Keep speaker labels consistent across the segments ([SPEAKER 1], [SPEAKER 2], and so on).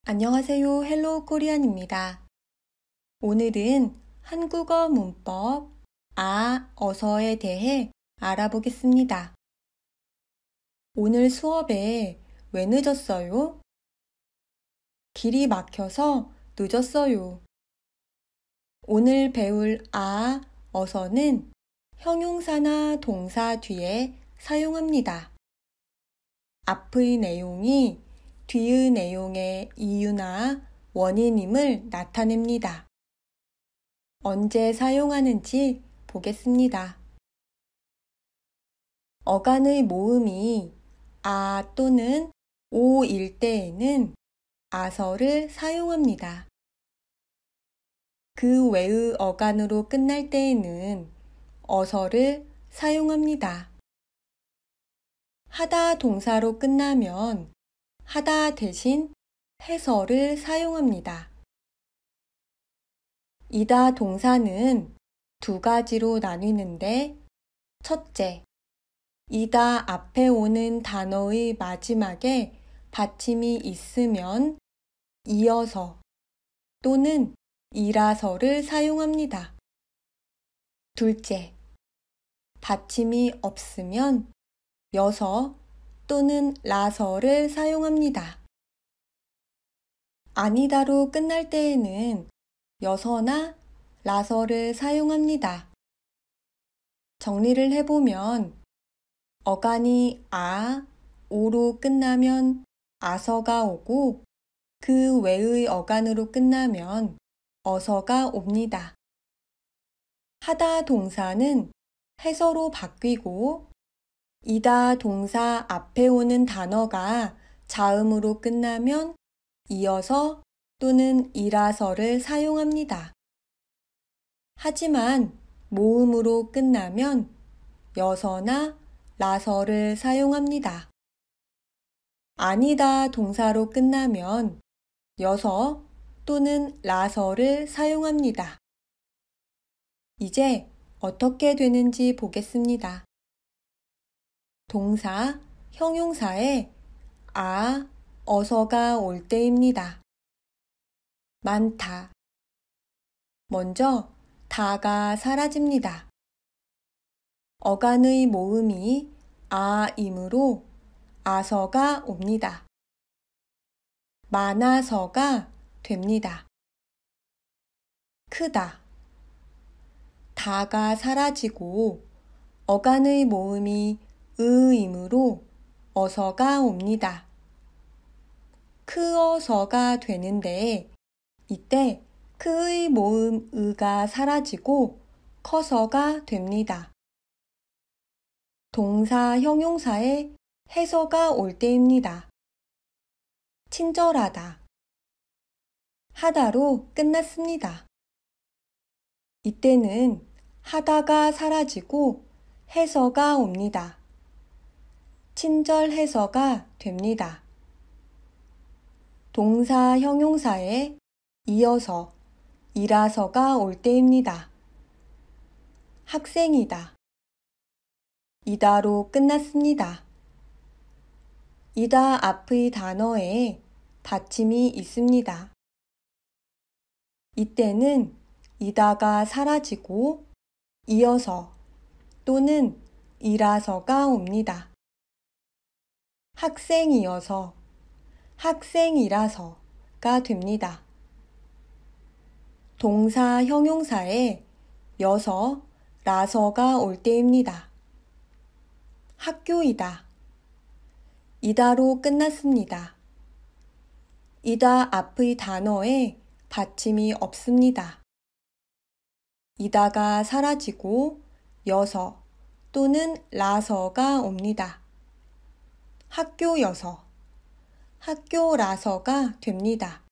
[SPEAKER 1] 안녕하세요. 헬로 코리안입니다. 오늘은 한국어 문법 어서에 대해 알아보겠습니다. 오늘 수업에 왜 늦었어요? 길이 막혀서 늦었어요. 오늘 배울 어서는 형용사나 동사 뒤에 사용합니다. 앞의 내용이 뒤의 내용의 이유나 원인임을 나타냅니다. 언제 사용하는지 보겠습니다. 어간의 모음이 또는 오일 때에는 아서를 사용합니다. 그 외의 어간으로 끝날 때에는 어서를 사용합니다. 하다 동사로 끝나면 하다 대신 해서를 사용합니다. 이다 동사는 두 가지로 나뉘는데, 첫째, 이다 앞에 오는 단어의 마지막에 받침이 있으면 이어서 또는 이라서를 사용합니다. 둘째, 받침이 없으면 여서 또는 라서를 사용합니다. 아니다로 끝날 때에는 여서나 라서를 사용합니다. 정리를 해보면 어간이 오로 끝나면 아서가 오고 그 외의 어간으로 끝나면 어서가 옵니다. 하다 동사는 해서로 바뀌고 이다 동사 앞에 오는 단어가 자음으로 끝나면 이어서 또는 이라서를 사용합니다. 하지만 모음으로 끝나면 여서나 라서를 사용합니다. 아니다 동사로 끝나면 여서 또는 라서를 사용합니다. 이제 어떻게 되는지 보겠습니다. 동사, 형용사에 어서가 올 때입니다. 많다. 먼저 다가 사라집니다. 어간의 모음이 이므로 아서가 옵니다. 많아서가 됩니다. 크다. 다가 사라지고 어간의 모음이 으이므로 어서가 옵니다. 크어서가 되는데 이때 크의 모음 으가 사라지고 커서가 됩니다. 동사, 형용사에 해서가 올 때입니다. 친절하다. 하다로 끝났습니다. 이때는 하다가 사라지고 해서가 옵니다. 친절해서가 됩니다. 동사, 형용사에 이어서 이라서가 올 때입니다. 학생이다. 이다로 끝났습니다. 이다 앞의 단어에 받침이 있습니다. 이때는 이다가 사라지고 이어서 또는 이라서가 옵니다. 학생이어서, 학생이라서가 됩니다. 동사, 형용사에 여서, 라서가 올 때입니다. 학교이다. 이다로 끝났습니다. 이다 앞의 단어에 받침이 없습니다. 이다가 사라지고 여서 또는 라서가 옵니다. 학교여서, 학교라서가 됩니다.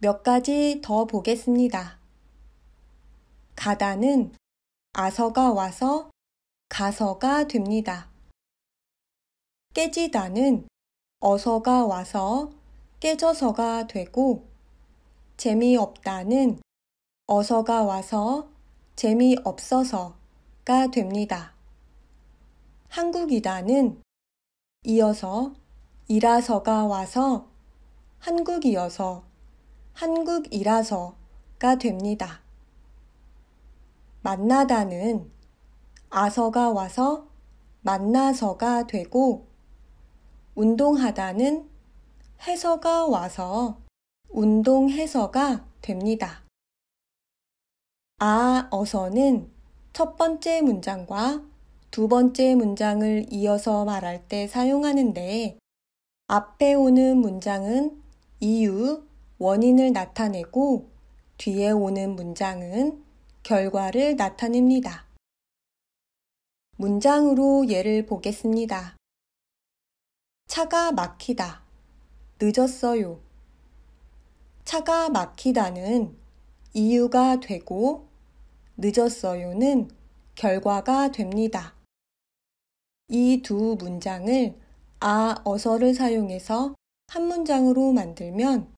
[SPEAKER 1] 몇 가지 더 보겠습니다. 가다는 아서가 와서 가서가 됩니다. 깨지다는 어서가 와서 깨져서가 되고, 재미없다는 어서가 와서 재미없어서가 됩니다. 한국이다는 이어서 이라서가 와서 한국이어서, 한국이라서가 됩니다. 만나다는 아서가 와서 만나서가 되고, 운동하다는 해서가 와서 운동해서가 됩니다. 어서는 첫 번째 문장과 두 번째 문장을 이어서 말할 때 사용하는데, 앞에 오는 문장은 이유, 원인을 나타내고 뒤에 오는 문장은 결과를 나타냅니다. 문장으로 예를 보겠습니다. 차가 막히다. 늦었어요. 차가 막히다는 이유가 되고 늦었어요는 결과가 됩니다. 이 두 문장을 어서를 사용해서 한 문장으로 만들면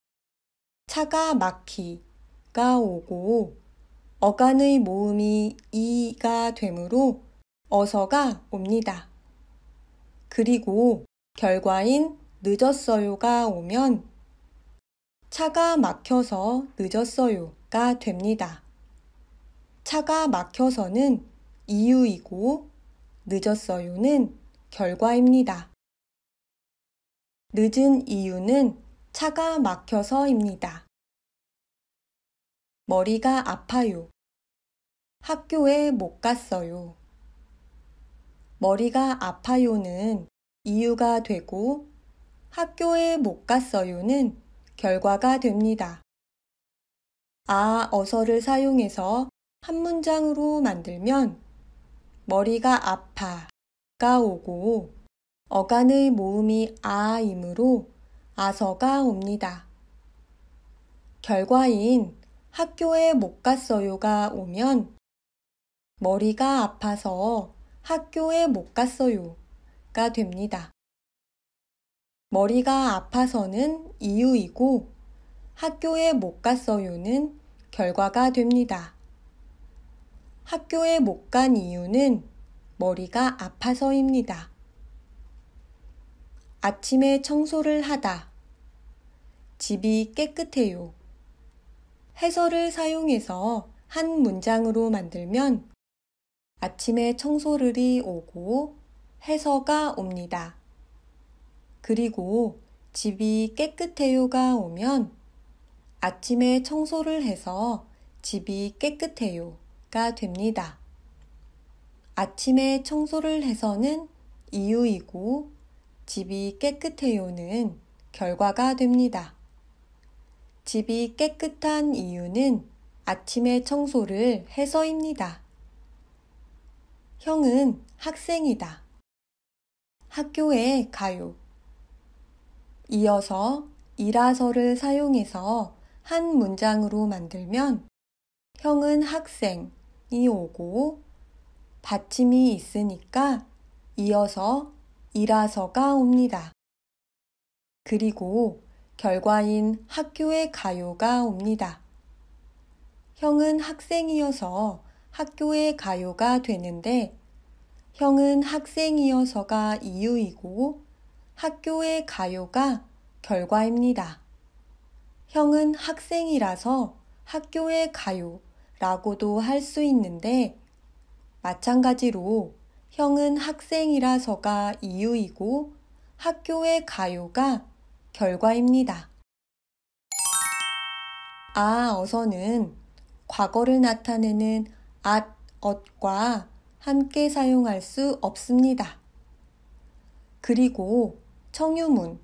[SPEAKER 1] 차가 막히가 오고 어간의 모음이 이가 되므로 어서가 옵니다. 그리고 결과인 늦었어요가 오면 차가 막혀서 늦었어요가 됩니다. 차가 막혀서는 이유이고 늦었어요는 결과입니다. 늦은 이유는 차가 막혀서입니다. 머리가 아파요. 학교에 못 갔어요. 머리가 아파요는 이유가 되고 학교에 못 갔어요는 결과가 됩니다. 어서를 사용해서 한 문장으로 만들면 머리가 아파가 오고 어간의 모음이 아이므로 아서가 옵니다. 결과인 학교에 못 갔어요가 오면 머리가 아파서 학교에 못 갔어요가 됩니다. 머리가 아파서는 이유이고 학교에 못 갔어요는 결과가 됩니다. 학교에 못 간 이유는 머리가 아파서입니다. 아침에 청소를 하다. 집이 깨끗해요. 해서를 사용해서 한 문장으로 만들면 아침에 청소를이 오고 해서가 옵니다. 그리고 집이 깨끗해요가 오면 아침에 청소를 해서 집이 깨끗해요가 됩니다. 아침에 청소를 해서는 이유이고 집이 깨끗해요는 결과가 됩니다. 집이 깨끗한 이유는 아침에 청소를 해서입니다. 형은 학생이다. 학교에 가요. 이어서 이라서를 사용해서 한 문장으로 만들면 형은 학생이 오고 받침이 있으니까 이어서 이라서가 옵니다. 그리고 결과인 학교에 가요가 옵니다. 형은 학생이어서 학교에 가요가 되는데 형은 학생이어서가 이유이고 학교에 가요가 결과입니다. 형은 학생이라서 학교에 가요라고도 할 수 있는데 마찬가지로 형은 학생이라서가 이유이고 학교에 가요가 결과입니다. 어서는 과거를 나타내는 엇과 함께 사용할 수 없습니다. 그리고 청유문,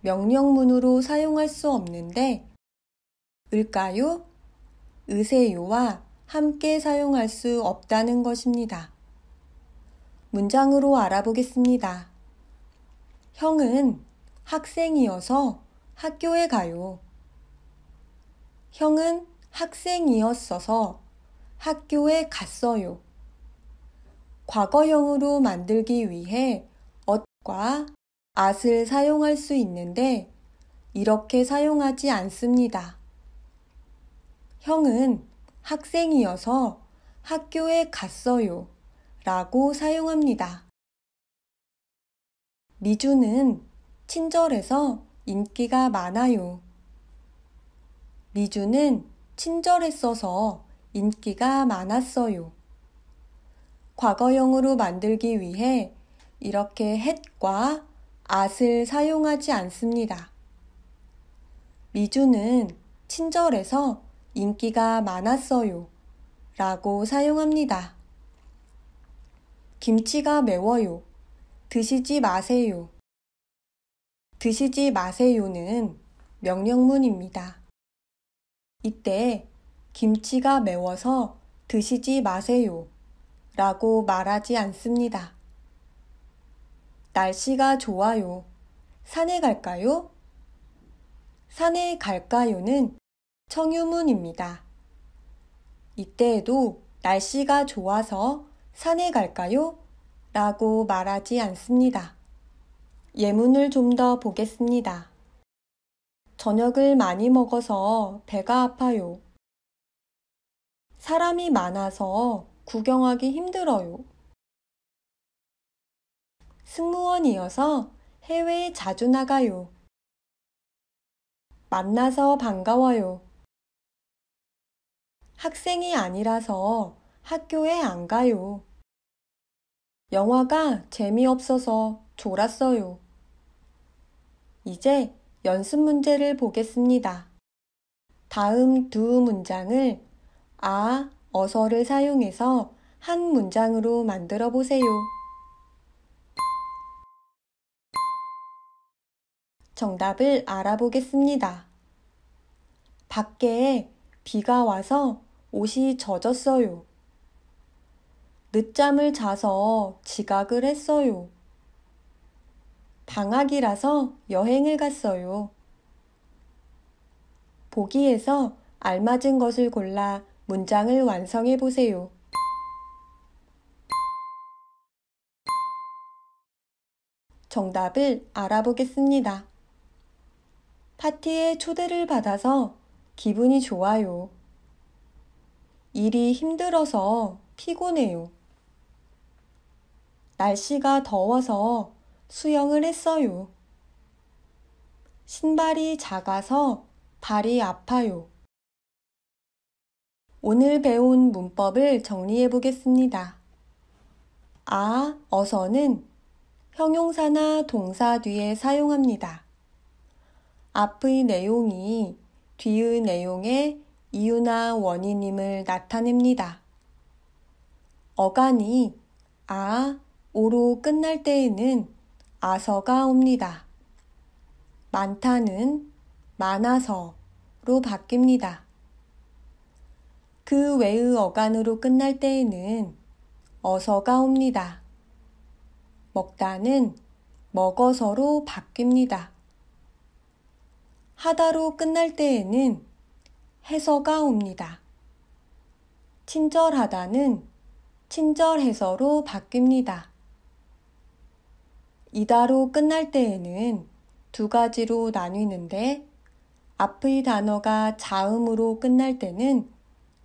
[SPEAKER 1] 명령문으로 사용할 수 없는데 을까요? 으세요와 함께 사용할 수 없다는 것입니다. 문장으로 알아보겠습니다. 형은 학생이어서 학교에 가요. 형은 학생이었어서 학교에 갔어요. 과거형으로 만들기 위해 엇과 at을 사용할 수 있는데 이렇게 사용하지 않습니다. 형은 학생이어서 학교에 갔어요 라고 사용합니다. 미주는 친절해서 인기가 많아요. 미주는 친절했어서 인기가 많았어요. 과거형으로 만들기 위해 이렇게 hat과 at을 사용하지 않습니다. 미주는 친절해서 인기가 많았어요 라고 사용합니다. 김치가 매워요. 드시지 마세요. 드시지 마세요는 명령문입니다. 이때 김치가 매워서 드시지 마세요 라고 말하지 않습니다. 날씨가 좋아요. 산에 갈까요? 산에 갈까요는 청유문입니다. 이때에도 날씨가 좋아서 산에 갈까요? 라고 말하지 않습니다. 예문을 좀 더 보겠습니다. 저녁을 많이 먹어서 배가 아파요. 사람이 많아서 구경하기 힘들어요. 승무원이어서 해외에 자주 나가요. 만나서 반가워요. 학생이 아니라서 학교에 안 가요. 영화가 재미없어서 졸았어요. 이제 연습 문제를 보겠습니다. 다음 두 문장을 어서를 사용해서 한 문장으로 만들어 보세요. 정답을 알아보겠습니다. 밖에 비가 와서 옷이 젖었어요. 늦잠을 자서 지각을 했어요. 방학이라서 여행을 갔어요. 보기에서 알맞은 것을 골라 문장을 완성해 보세요. 정답을 알아보겠습니다. 파티에 초대를 받아서 기분이 좋아요. 일이 힘들어서 피곤해요. 날씨가 더워서 수영을 했어요. 신발이 작아서 발이 아파요. 오늘 배운 문법을 정리해 보겠습니다. 어서는 형용사나 동사 뒤에 사용합니다. 앞의 내용이 뒤의 내용의 이유나 원인임을 나타냅니다. 어간이 오로 끝날 때에는 아서가 옵니다. 많다는 많아서로 바뀝니다. 그 외의 어간으로 끝날 때에는 어서가 옵니다. 먹다는 먹어서로 바뀝니다. 하다로 끝날 때에는 해서가 옵니다. 친절하다는 친절해서로 바뀝니다. 이다로 끝날 때에는 두 가지로 나뉘는데 앞의 단어가 자음으로 끝날 때는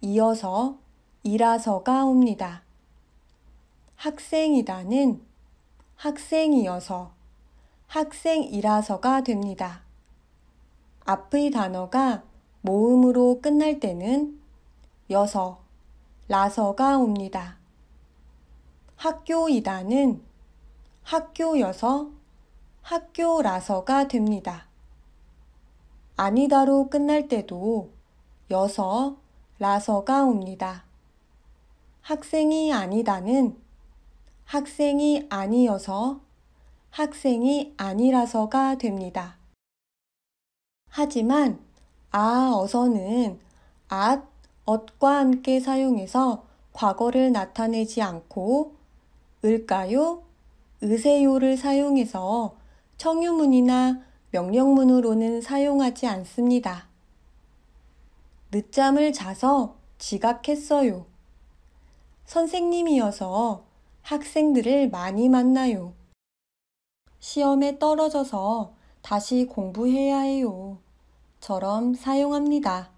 [SPEAKER 1] 이어서 이라서가 옵니다. 학생이다는 학생이어서 학생이라서가 됩니다. 앞의 단어가 모음으로 끝날 때는 여서, 라서가 옵니다. 학교이다는 학교여서 학교라서가 됩니다. 아니다로 끝날 때도 여서, 라서가 옵니다. 학생이 아니다는 학생이 아니어서 학생이 아니라서가 됩니다. 하지만 어서는 ot과 함께 사용해서 과거를 나타내지 않고 을까요? 으세요를 사용해서 청유문이나 명령문으로는 사용하지 않습니다. 늦잠을 자서 지각했어요. 선생님이어서 학생들을 많이 만나요. 시험에 떨어져서 다시 공부해야 해요. 처럼 사용합니다.